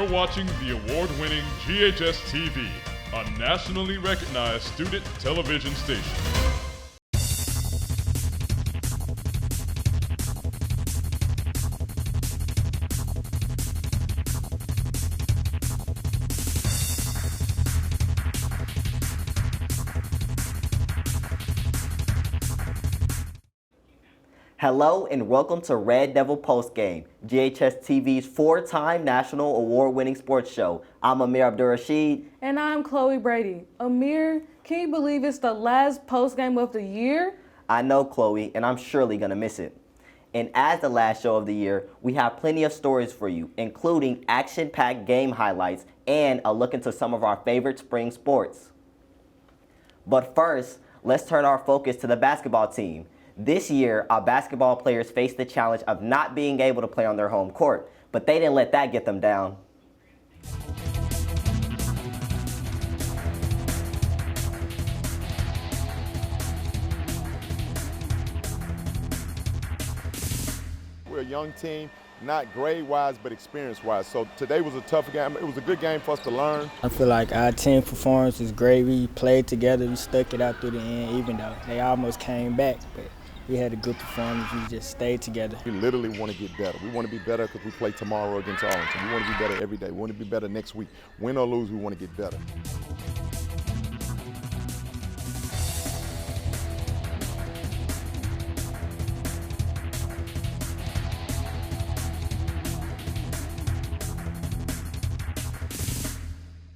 You're watching the award-winning GHS-TV, a nationally recognized student television station. Hello and welcome to Red Devil Postgame, GHS-TV's four-time national award-winning sports show. I'm Amir Abdur-Rasheed. And I'm Brady. Amir, can you believe it's the last postgame of the year? I know, Chloe, and I'm surely going to miss it. And as the last show of the year, we have plenty of stories for you, including action-packed game highlights and a look into some of our favorite spring sports. But first, let's turn our focus to the basketball team. This year, our basketball players faced the challenge of not being able to play on their home court, but they didn't let that get them down. We're a young team, not grade-wise, but experience-wise. So today was a tough game. It was a good game for us to learn. I feel like our team performance was great. We played together. We stuck it out through the end, even though they almost came back. But we had a good performance. We just stayed together. We literally want to get better. We want to be better because we play tomorrow against Arlington. We want to be better every day. We want to be better next week. Win or lose, we want to get better.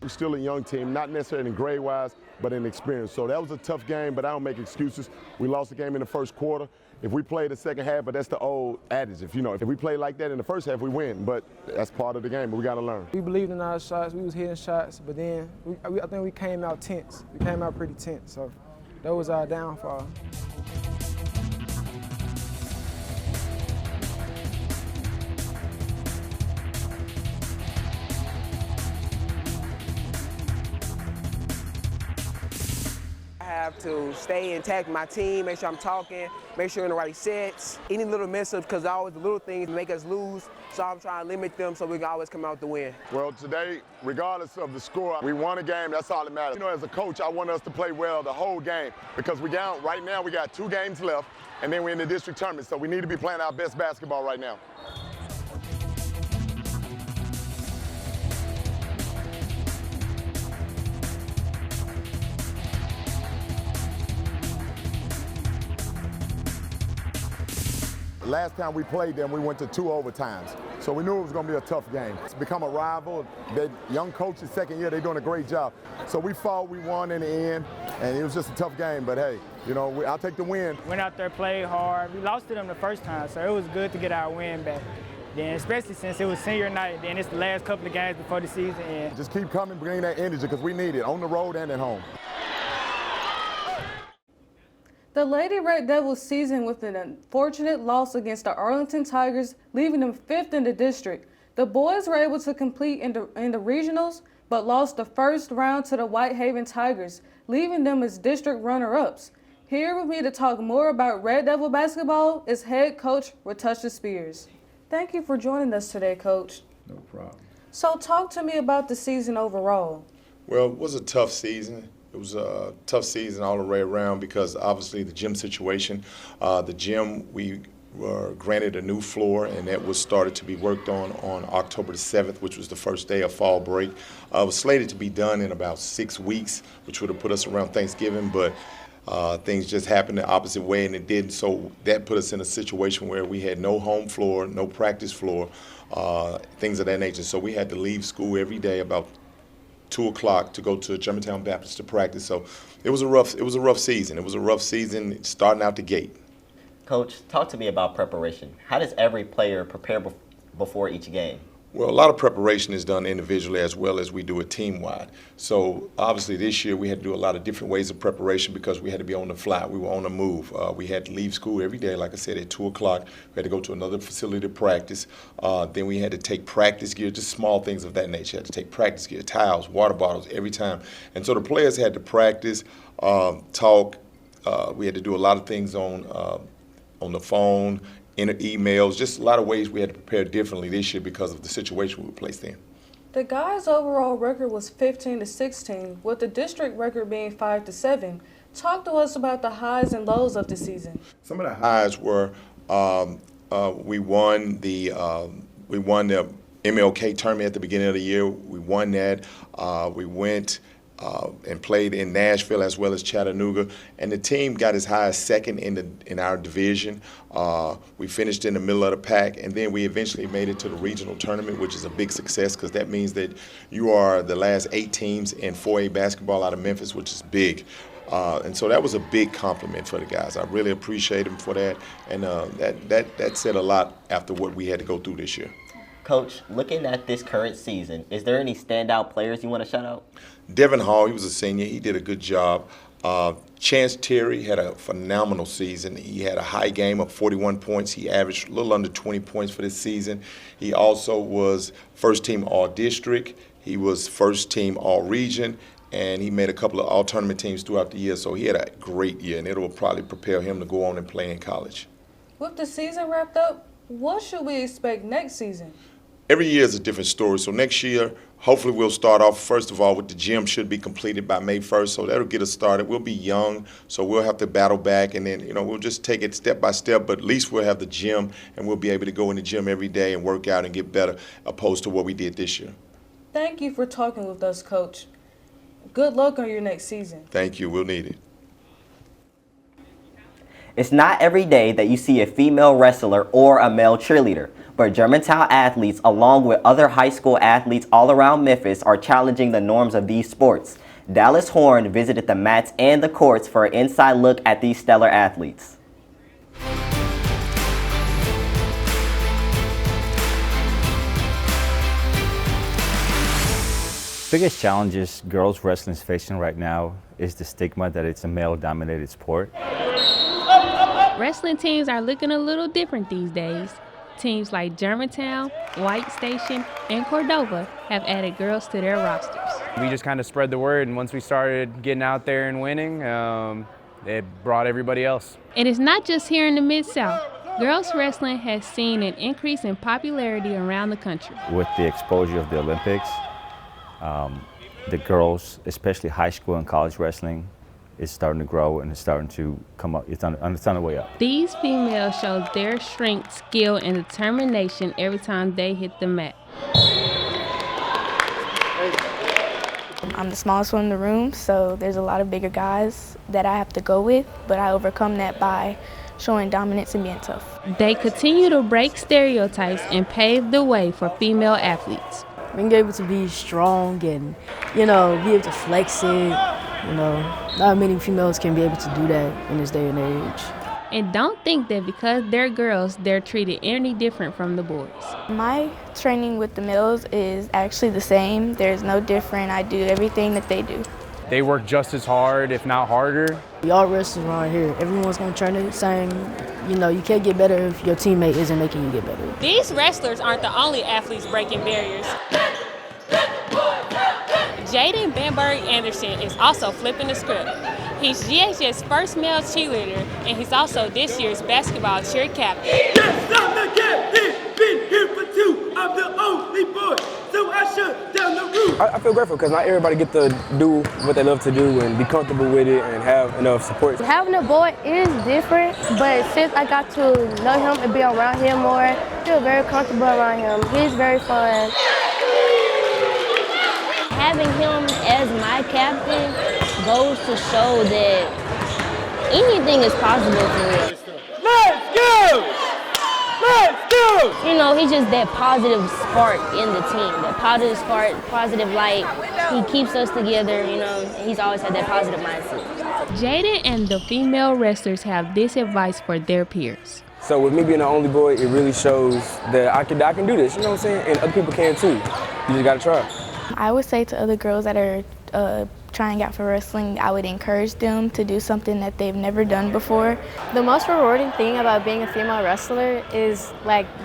We're still a young team, not necessarily in grade-wise, but in experience. So that was a tough game, but I don't make excuses. We lost the game in the first quarter. If we play the second half, but that's the old adage. If we play like that in the first half, we win. But that's part of the game, but we got to learn. We believed in our shots. We was hitting shots, but then I think we came out tense. We came out pretty tense, so that was our downfall. I have to stay intact with my team, make sure I'm talking, make sure in the right sets. Any little mess-ups, because always the little things make us lose, so I'm trying to limit them so we can always come out to win. Well, today, regardless of the score, we won a game, that's all that matters. As a coach, I want us to play well the whole game because right now we got 2 games left, and then we're in the district tournament, so we need to be playing our best basketball right now. Last time we played them, we went to 2 overtimes. So we knew it was going to be a tough game. It's become a rival. The young coach's second year, they're doing a great job. So we fought, we won in the end, and it was just a tough game. But hey, I'll take the win. Went out there, played hard. We lost to them the first time, so it was good to get our win back. Then, especially since it was senior night, then it's the last couple of games before the season ends. Just keep coming, bring that energy, because we need it on the road and at home. The Lady Red Devils seasoned with an unfortunate loss against the Arlington Tigers, leaving them 5th in the district. The boys were able to compete in the regionals, but lost the first round to the Whitehaven Tigers, leaving them as district runner-ups. Here with me to talk more about Red Devil basketball is head coach Ratusha Spears. Thank you for joining us today, Coach. No problem. So talk to me about the season overall. Well, it was a tough season. It was a tough season all the way around because obviously the gym situation. The gym, we were granted a new floor, and that was started to be worked on October the 7th, which was the first day of fall break. It was slated to be done in about 6 weeks, which would have put us around Thanksgiving, but things just happened the opposite way, and it didn't. So that put us in a situation where we had no home floor, no practice floor, things of that nature. So we had to leave school every day about 2 o'clock to go to Germantown Baptist to practice. So it was a rough season. It was a rough season starting out the gate. Coach, talk to me about preparation. How does every player prepare before each game? Well, a lot of preparation is done individually as well as we do it team-wide. So obviously this year we had to do a lot of different ways of preparation because we had to be on the fly. We were on the move. We had to leave school every day, like I said, at 2 o'clock. We had to go to another facility to practice. Then we had to take practice gear, just small things of that nature. Had to take practice gear, towels, water bottles every time. And so the players had to practice, talk. We had to do a lot of things on the phone, in emails, just a lot of ways we had to prepare differently this year because of the situation we were placed in. The guys' overall record was 15-16, with the district record being 5-7. Talk to us about the highs and lows of the season. Some of the highs were we won the MLK tournament at the beginning of the year. We won that. We went and played in Nashville as well as Chattanooga, and the team got as high as second in our division. We finished in the middle of the pack, and then we eventually made it to the regional tournament, which is a big success because that means that you are the last 8 teams in 4A basketball out of Memphis, which is big. And so that was a big compliment for the guys. I really appreciate them for that, and that said a lot after what we had to go through this year. Coach, looking at this current season, is there any standout players you want to shout out? Devin Hall, he was a senior. He did a good job. Chance Terry had a phenomenal season. He had a high game of 41 points. He averaged a little under 20 points for this season. He also was first-team All-District. He was first-team All-Region. And he made a couple of all-tournament teams throughout the year. So he had a great year, and it will probably prepare him to go on and play in college. With the season wrapped up, what should we expect next season? Every year is a different story. So next year, hopefully we'll start off, first of all, with the gym should be completed by May 1st. So that'll get us started. We'll be young, so we'll have to battle back. And then, we'll just take it step by step. But at least we'll have the gym, and we'll be able to go in the gym every day and work out and get better, opposed to what we did this year. Thank you for talking with us, Coach. Good luck on your next season. Thank you. We'll need it. It's not every day that you see a female wrestler or a male cheerleader, but Germantown athletes, along with other high school athletes all around Memphis, are challenging the norms of these sports. Dallas Horn visited the mats and the courts for an inside look at these stellar athletes. Biggest challenges girls wrestling is facing right now is the stigma that it's a male-dominated sport. Wrestling teams are looking a little different these days. Teams like Germantown, White Station, and Cordova have added girls to their rosters. We just kind of spread the word, and once we started getting out there and winning, it brought everybody else. And it's not just here in the Mid-South. Girls wrestling has seen an increase in popularity around the country. With the exposure of the Olympics, the girls, especially high school and college wrestling, is starting to grow and it's starting to come up. It's on the way up. These females show their strength, skill, and determination every time they hit the mat. I'm the smallest one in the room, so there's a lot of bigger guys that I have to go with, but I overcome that by showing dominance and being tough. They continue to break stereotypes and pave the way for female athletes. Being able to be strong and, be able to flex it, not many females can be able to do that in this day and age. And don't think that because they're girls, they're treated any different from the boys. My training with the males is actually the same. There's no different. I do everything that they do. They work just as hard, if not harder. We all wrestlers around here. Everyone's going to train the same. You can't get better if your teammate isn't making you get better. These wrestlers aren't the only athletes breaking barriers. Jaden Bamberg Anderson is also flipping the script. He's GHS' first male cheerleader, and he's also this year's basketball cheer captain. Yes, I'm the captain. Been here for 2. I'm the only boy, so I shut down the roof. I feel grateful because not everybody get to do what they love to do and be comfortable with it and have enough support. Having a boy is different, but since I got to know him and be around him more, I feel very comfortable around him. He's very fun. Having him as my captain goes to show that anything is possible for real. Let's go! Let's go! He's just that positive spark in the team, that positive spark, positive light. He keeps us together, he's always had that positive mindset. Jaden and the female wrestlers have this advice for their peers. So with me being the only boy, it really shows that I can do this, you know what I'm saying? And other people can too. You just gotta try. I would say to other girls that are trying out for wrestling, I would encourage them to do something that they've never done before. The most rewarding thing about being a female wrestler is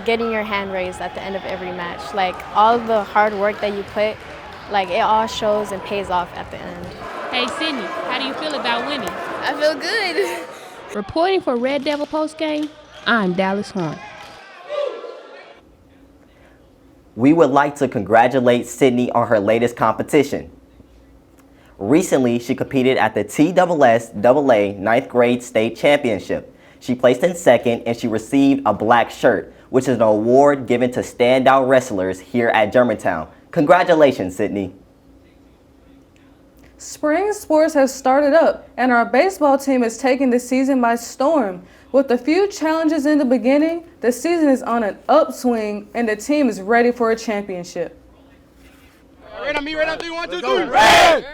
getting your hand raised at the end of every match. All the hard work that you put, it all shows and pays off at the end. Hey Sydney, how do you feel about winning? I feel good. Reporting for Red Devil Postgame, I'm Dallas Horn. We would like to congratulate Sydney on her latest competition. Recently, she competed at the TSSAA 9th grade state championship. She placed in second and she received a black shirt, which is an award given to standout wrestlers here at Germantown. Congratulations, Sydney. Spring sports have started up, and our baseball team is taking the season by storm. With a few challenges in the beginning, the season is on an upswing, and the team is ready for a championship. Red on me, red on 3, 1, 2, 3. Red!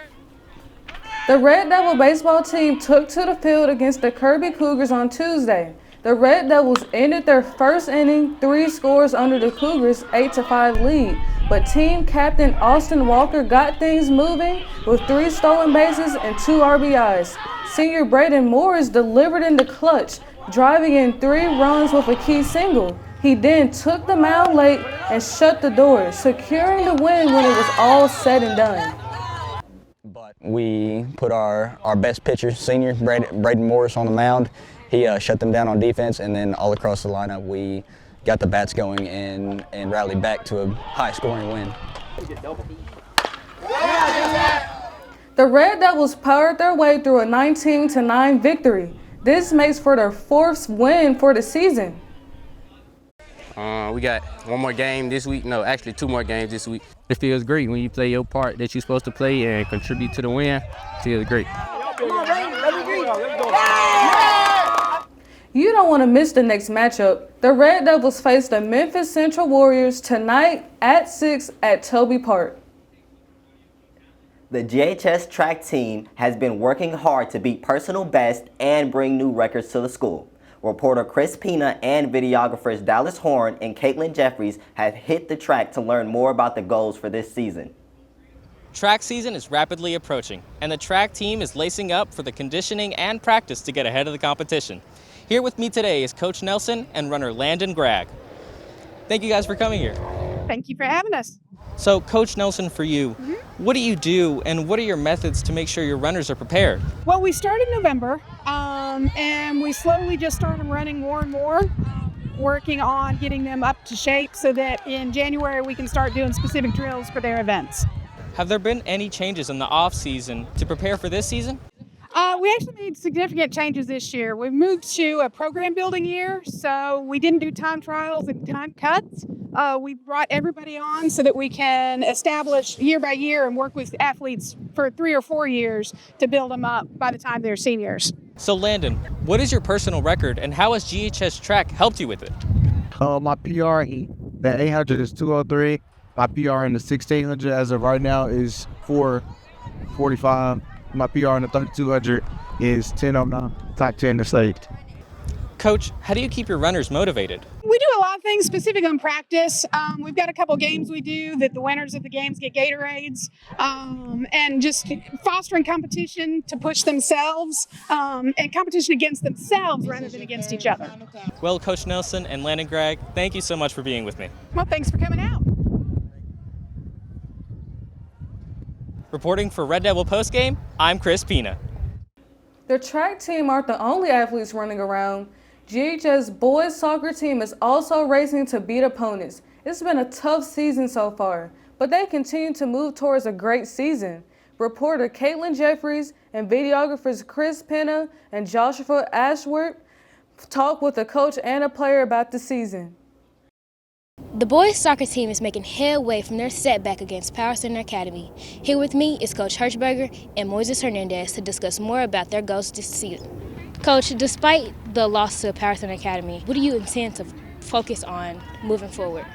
The Red Devil baseball team took to the field against the Kirby Cougars on Tuesday. The Red Devils ended their first inning 3 scores under the Cougars' 8-5 lead, but team captain Austin Walker got things moving with 3 stolen bases and 2 RBIs. Senior Braden Morris delivered in the clutch, driving in 3 runs with a key single. He then took the mound late and shut the door, securing the win when it was all said and done. We put our best pitcher, senior Braden Morris, on the mound. He shut them down on defense, and then all across the lineup we got the bats going and rallied back to a high-scoring win. The Red Devils powered their way through a 19-9 victory. This makes for their 4th win for the season. We got 1 more game this week. No, actually 2 more games this week. It feels great when you play your part that you're supposed to play and contribute to the win. It feels great. You don't want to miss the next matchup. The Red Devils face the Memphis Central Warriors tonight at 6 at Toby Park. The GHS track team has been working hard to beat personal best and bring new records to the school. Reporter Chris Pina and videographers Dallas Horn and Caitlin Jeffries have hit the track to learn more about the goals for this season. Track season is rapidly approaching, and the track team is lacing up for the conditioning and practice to get ahead of the competition. Here with me today is Coach Nelson and runner Landon Gregg. Thank you guys for coming here. Thank you for having us. So, Coach Nelson, for you, what do you do and what are your methods to make sure your runners are prepared? Well, we started in November, and we slowly just started running more and more, working on getting them up to shape so that in January we can start doing specific drills for their events. Have there been any changes in the off season to prepare for this season? We actually made significant changes this year. We moved to a program building year, so we didn't do time trials and time cuts. We brought everybody on so that we can establish year by year and work with athletes for 3 or 4 years to build them up by the time they're seniors. So Landon, what is your personal record and how has GHS track helped you with it? My PR in the 800 is 203. My PR in the 1600 as of right now is 445. My PR in the 3200 is 1009, top 10 in the state. Coach, how do you keep your runners motivated? We do a lot of things specific on practice. We've got a couple games we do that the winners of the games get Gatorades, and just fostering competition to push themselves and competition against themselves rather than against each other. Well, Coach Nelson and Landon Gregg, thank you so much for being with me. Well, thanks for coming out. Reporting for Red Devil Postgame, I'm Chris Pina. The track team aren't the only athletes running around. GHS boys soccer team is also racing to beat opponents. It's been a tough season so far, but they continue to move towards a great season. Reporter Caitlin Jeffries and videographers Chris Pena and Joshua Ashworth talk with a coach and a player about the season. The boys soccer team is making headway from their setback against Power Center Academy. Here with me is Coach Hirschberger and Moises Hernandez to discuss more about their goals this season. Coach, despite the loss to Power Center Academy, what do you intend to focus on moving forward?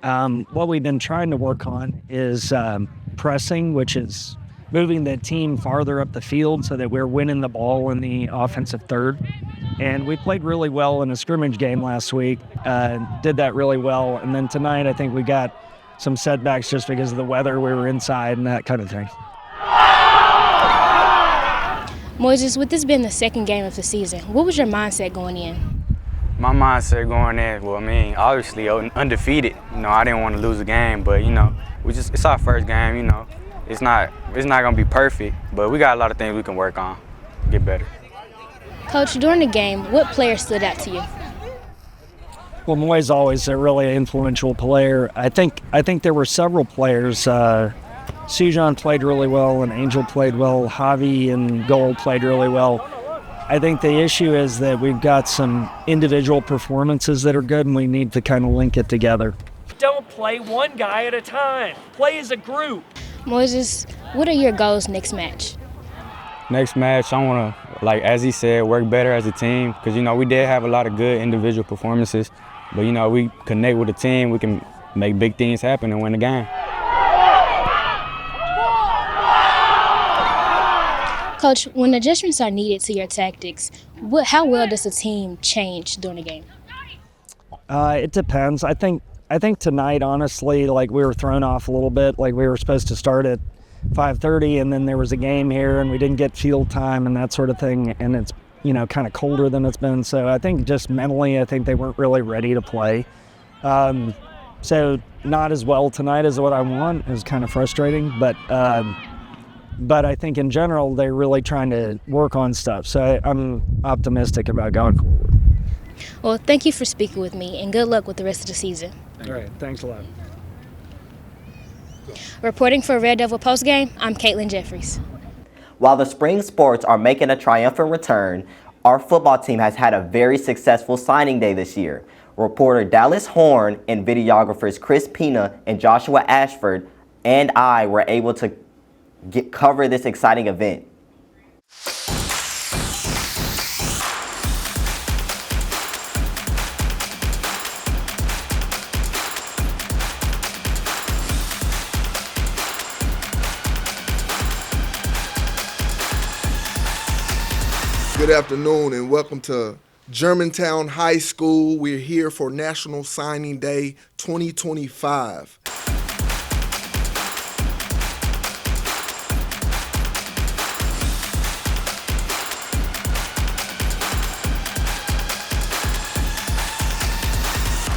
What we've been trying to work on is pressing, which is moving the team farther up the field so that we're winning the ball in the offensive third. And we played really well in a scrimmage game last week, did that really well. And then tonight I think we got some setbacks just because of the weather. We were inside and that kind of thing. Moises, with this being the second game of the season, what was your mindset going in? My mindset going in, well, I mean, obviously undefeated. You know, I didn't want to lose a game, but, you know, it's our first game, you know. It's not going to be perfect, but we got a lot of things we can work on, get better. Coach, during the game, what player stood out to you? Well, Moy's always a really influential player. I think there were several players. Sujan played really well, and Angel played well. Javi and Gold played really well. I think the issue is that we've got some individual performances that are good, and we need to kind of link it together. Don't play one guy at a time. Play as a group. Moises, what are your goals next match? Next match, I want to, like as he said, work better as a team because, you know, we did have a lot of good individual performances, but, you know, we connect with the team, we can make big things happen and win the game. Coach, when adjustments are needed to your tactics, how well does the team change during the game? It depends. I think tonight, honestly, like we were thrown off a little bit. Like we were supposed to start at 5:30, and then there was a game here, and we didn't get field time and that sort of thing. And it's, you know, kind of colder than it's been. So I think just mentally, I think they weren't really ready to play. So not as well tonight as what I want. It was kind of frustrating, but I think in general they're really trying to work on stuff. So I'm optimistic about going forward. Well, thank you for speaking with me, and good luck with the rest of the season. All right, thanks a lot. Reporting for Red Devil Postgame, I'm Caitlin Jeffries. While the spring sports are making a triumphant return, our football team has had a very successful signing day this year. Reporter Dallas Horn and videographers Chris Pina and Joshua Ashford and I were able to cover this exciting event. Good afternoon and welcome to Germantown High School. We're here for National Signing Day 2025.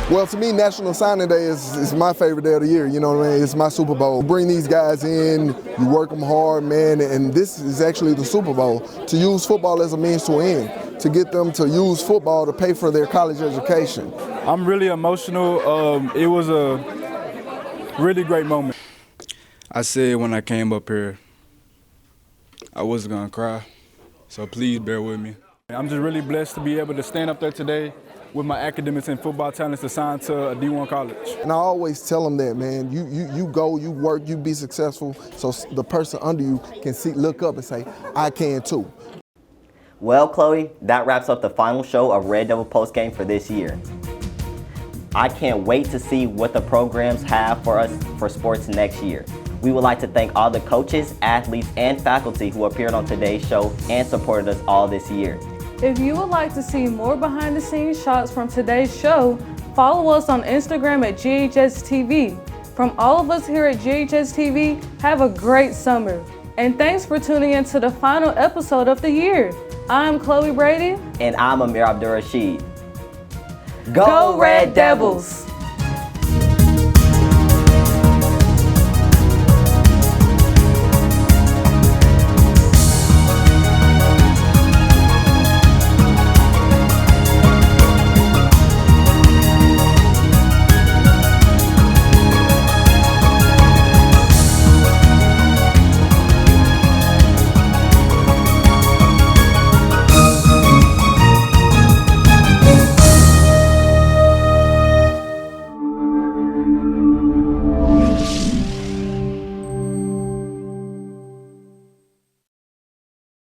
Well, to me, National Signing Day is my favorite day of the year. You know what I mean? It's my Super Bowl. Bring these guys in, you work them hard, man, and this is actually the Super Bowl. To use football as a means to end, to get them to use football to pay for their college education. I'm really emotional. It was a really great moment. I said when I came up here, I wasn't gonna cry, so please bear with me. I'm just really blessed to be able to stand up there today with my academics and football talents assigned to a D1 college. And I always tell them that, man, you go, you work, you be successful, so the person under you can look up and say, I can too. Well, Chloe, that wraps up the final show of Red Devil Postgame for this year. I can't wait to see what the programs have for us for sports next year. We would like to thank all the coaches, athletes, and faculty who appeared on today's show and supported us all this year. If you would like to see more behind-the-scenes shots from today's show, follow us on Instagram at GHS-TV. From all of us here at GHS-TV, have a great summer. And thanks for tuning in to the final episode of the year. I'm Chloe Brady. And I'm Amir Abdur-Rasheed. Go Red Devils!